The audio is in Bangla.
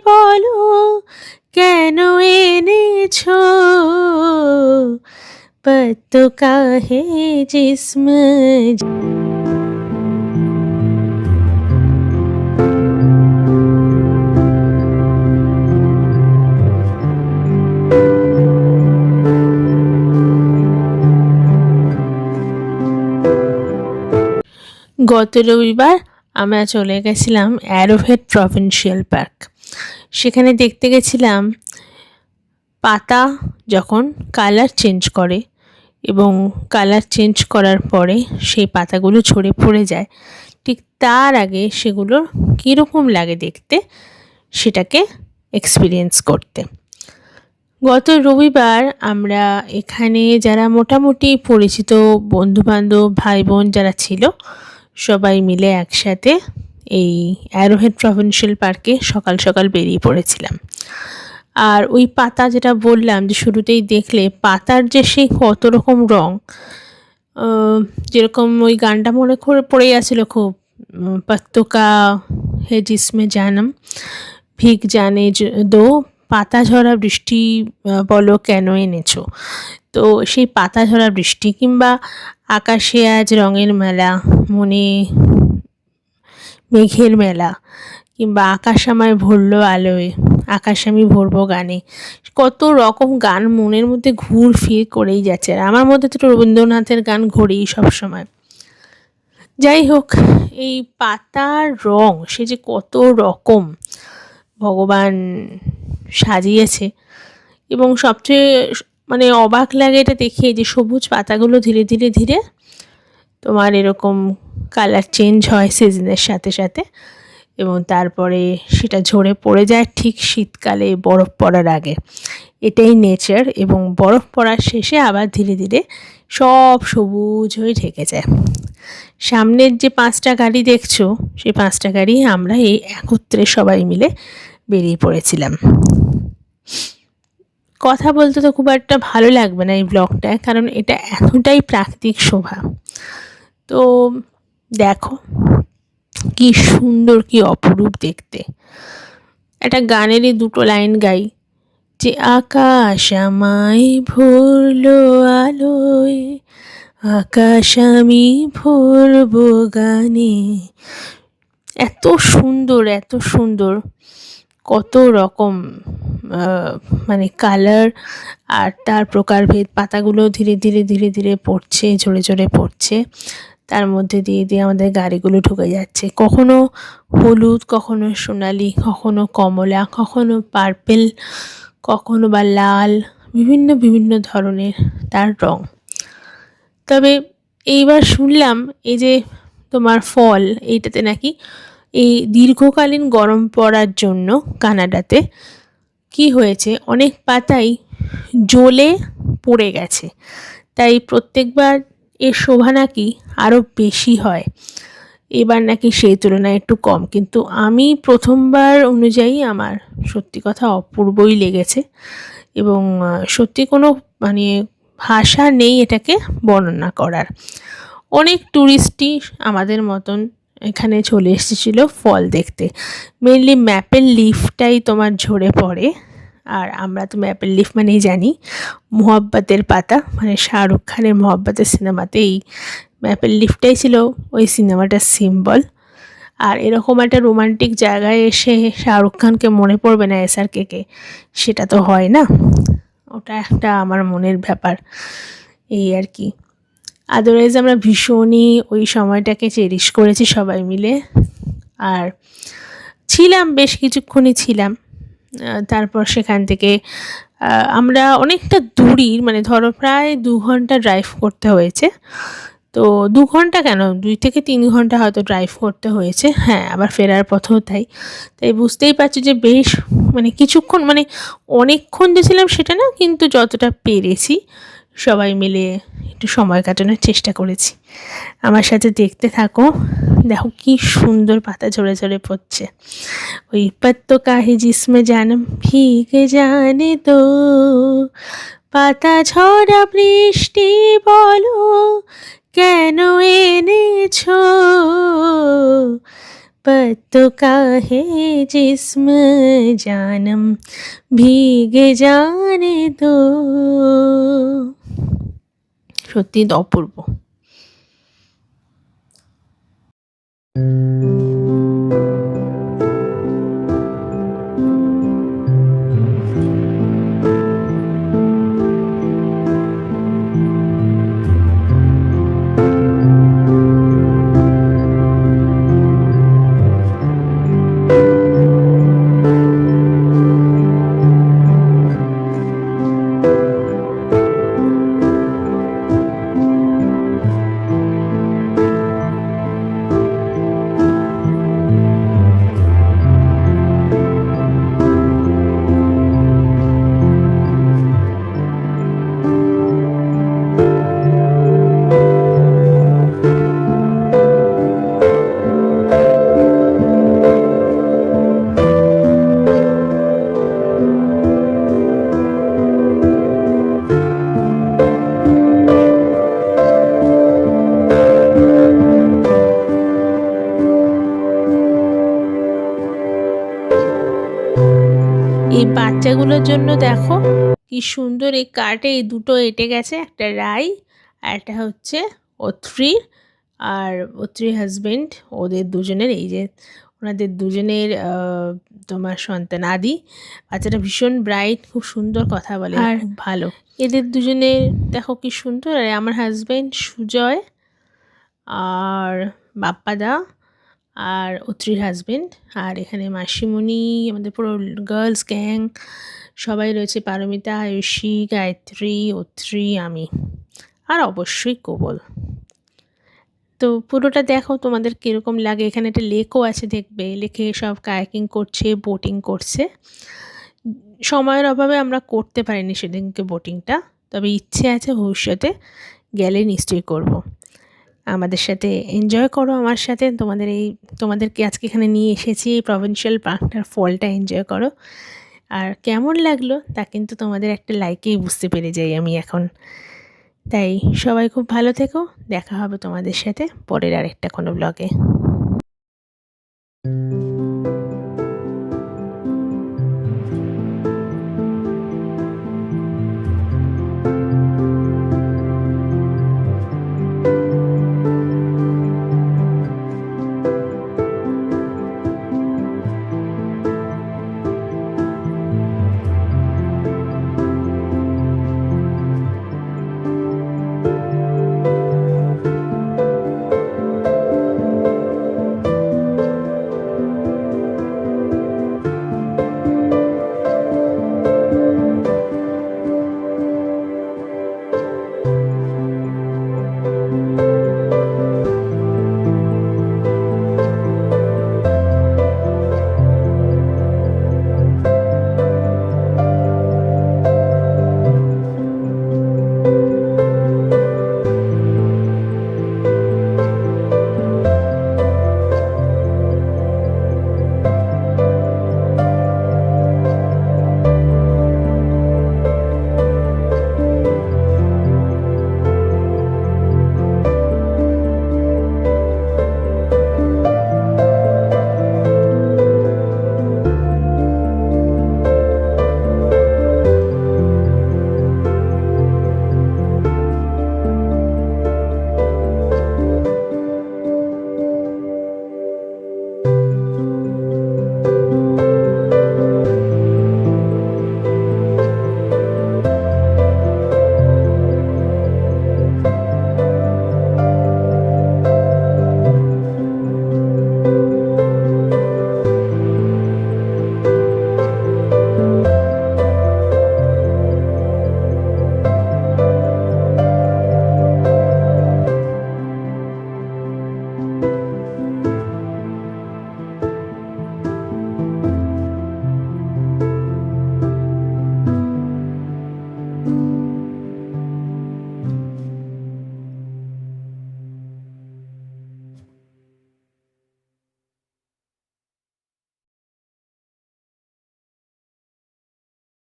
বলো কেন এনেছো पत्तों का है जिस्म। গত রবিবার আমরা চলে গেছিলাম অ্যারোহেড প্রভিন্সিয়াল পার্ক। সেখানে দেখতে গেছিলাম পাতা যখন কালার চেঞ্জ করে এবং কালার চেঞ্জ করার পরে সেই পাতাগুলো ঝরে পড়ে যায়, ঠিক তার আগে সেগুলো কীরকম লাগে দেখতে সেটাকে এক্সপিরিয়েন্স করতে। গত রবিবার আমরা এখানে যারা মোটামুটি পরিচিত বন্ধুবান্ধব ভাই বোন যারা ছিল সবাই মিলে একসাথে এই অ্যারোহেড প্রভিন্সিয়াল পার্কে সকাল সকাল বেরিয়ে পড়েছিলাম। আর ওই পাতা যেটা বললাম যে শুরুতেই দেখলে পাতার যে সেই কত রকম রং, যেরকম ওই গানটা মনে করে পড়ে গেছিলো খুব, पत्तों का है जिसमें जानम ভিগ জানে দো, পাতা ঝরা বৃষ্টি বলো কেন এনেছো। তো সেই পাতা ঝরা বৃষ্টি কিংবা আকাশে আজ রঙের মেলা, মনে মেঘের মেলা, কিংবা আকাশ আমায় ভরলো আলোয়, আকাশ আমি ভরবো গানে, কত রকম গান মনের মধ্যে ঘুর ফির করেই যাচ্ছে। আর আমার মধ্যে তো রবীন্দ্রনাথের গান ঘোরেই সবসময়। যাই হোক, এই পাতার রং সে যে কত রকম ভগবান সাজিয়েছে, এবং সবচেয়ে মানে অবাক লাগে এটা দেখে যে সবুজ পাতাগুলো ধীরে ধীরে ধীরে তোমার এরকম কালার চেঞ্জ হয় সিজনের সাথে সাথে, এবং তারপরে সেটা ঝরে পড়ে যায় ঠিক শীতকালে বরফ পড়ার আগে। এটাই নেচার, এবং বরফ পড়ার শেষে আবার ধীরে ধীরে সব সবুজ হয়ে ঢেকে যায়। সামনের যে 5টা গাড়ি দেখছো সেই 5টা গাড়ি আমরা এই একত্রে সবাই মিলে বেরিয়ে পড়েছিলাম। কথা বলতে তো খুব একটা ভালো লাগবে না এই ব্লগটায়, কারণ এটা এতটাই প্রাকৃতিক শোভা। তো দেখো কি সুন্দর, কি অপরূপ দেখতে। একটা গানেরই 2টো লাইন গাই, যে আকাশ আমায় ভরলো আলোয়, আকাশ আমি ভরবো গানে। এত সুন্দর, এত সুন্দর, কত রকম মানে কালার আর তার প্রকারভেদ। পাতাগুলো ধীরে ধীরে ধীরে ধীরে পড়ছে, ঝরে ঝরে পড়ছে, তার মধ্যে দিয়ে দিয়ে আমাদের গাড়িগুলো ঢুকে যাচ্ছে। কখনো হলুদ, কখনো সোনালি, কখনো কমলা, কখনো পার্পেল, কখনো বা লাল, বিভিন্ন বিভিন্ন ধরনের তার রং। তবে এইবার শুনলাম এই যে তোমার ফল, এইটাতে নাকি এই দীর্ঘকালীন গরম পড়ার জন্য কানাডাতে কি হয়েছে, অনেক পাতাই জ্বলে পড়ে গেছে, তাই প্রত্যেকবার এর শোভা নাকি আরও বেশি হয়। এবার নাকি সেই তুলনায় একটু কম, কিন্তু আমি প্রথমবার অনুযায়ী আমার সত্যি কথা অপূর্বই লেগেছে, এবং সত্যি কোনো মানে ভাষা নেই এটাকে বর্ণনা করার। অনেক ট্যুরিস্টই আমাদের মতন এখানে চলে এসেছিলো ফল দেখতে। মেনলি ম্যাপেল লিফটাই তোমার ঝরে পড়ে, আর আমরা তো ম্যাপেল লিফ মানেই জানি মোহব্বতের পাতা, মানে শাহরুখ খানের মোহব্বতের সিনেমাতে এই ম্যাপেল লিফটাই ছিল ওই সিনেমাটার সিম্বল। আর এরকম একটা রোমান্টিক জায়গায় এসে শাহরুখ খানকে মনে পড়বে না SRK-কে, সেটা তো হয় না। ওটা একটা আমার মনের ব্যাপার, এই আর কি। আদারওয়াইজ আমরা ভীষণই ওই সময়টাকে চেরিশ করেছি সবাই মিলে, আর ছিলাম বেশ কিছুক্ষণই ছিলাম। তারপর সেখান থেকে আমরা অনেকটা দূরই, মানে ধরো প্রায় 2 ঘন্টা ড্রাইভ করতে হয়েছে। তো 2 ঘন্টা কেন, 2 থেকে 3 ঘন্টা হয়তো ড্রাইভ করতে হয়েছে। হ্যাঁ, আবার ফেরার পথেও তাই। তাই বুঝতেই পারছি যে বেশ মানে কিছুক্ষণ, মানে অনেকক্ষণ যে ছিলাম সেটা না, কিন্তু যতটা পেরেছি সবাই মিলে একটু সময় কাটানোর চেষ্টা করেছি। আমার সাথে দেখতে থাকো, দেখো কি সুন্দর পাতা ঝরে ঝরে পড়ছে। ওই पत्तों का है जिसमें जानम भीग जाने दो, পাতা ঝরা বৃষ্টি বলো কেন এনেছো, पत्तों का है जिस्म जानम भीग जाने दो। সত্যি অপূর্ব। এই বাচ্চাগুলোর জন্য দেখো কি সুন্দর এই কার্টে এই দুটো এঁটে গেছে, একটা রাই আর একটা হচ্ছে অত্রি আর অত্রি হাজবেন্ড, ওদের দুজনের এই যে ওনাদের দুজনের তোমার সন্তান আদি। বাচ্চাটা ভীষণ ব্রাইট, খুব সুন্দর কথা বলে আর খুব ভালো। এদের দুজনের দেখো কি সুন্দর। আর আমার হাজবেন্ড সুজয় আর বাপ্পাদা আর অত্রির হাজবেন্ড, আর এখানে মাসিমণি, আমাদের পুরো গার্লস গ্যাং সবাই রয়েছে, পারমিতা, আয়ুষী, গায়ত্রী, অত্রি, আমি আর অবশ্যই কোবল। তো পুরোটা দেখো তোমাদের কীরকম লাগে। এখানে একটা লেকও আছে, দেখবে লেকে সব কায়াকিং করছে, বোটিং করছে। সময়ের অভাবে আমরা করতে পারিনি সেদিনকে বোটিংটা, তবে ইচ্ছে আছে ভবিষ্যতে গেলে নিশ্চয়ই করব। আমাদের সাথে এনজয় করো, আমার সাথে তোমাদেরকে আজকে এখানে নিয়ে এসেছি এই প্রভিন্সিয়াল পার্কটার ফলটা এনজয় করো। আর কেমন লাগলো তা কিন্তু তোমাদের একটা লাইকেই বুঝতে পেরে যাই আমি এখন। তাই সবাই খুব ভালো থেকো, দেখা হবে তোমাদের সাথে পরের আরেকটা কোনো ব্লগে।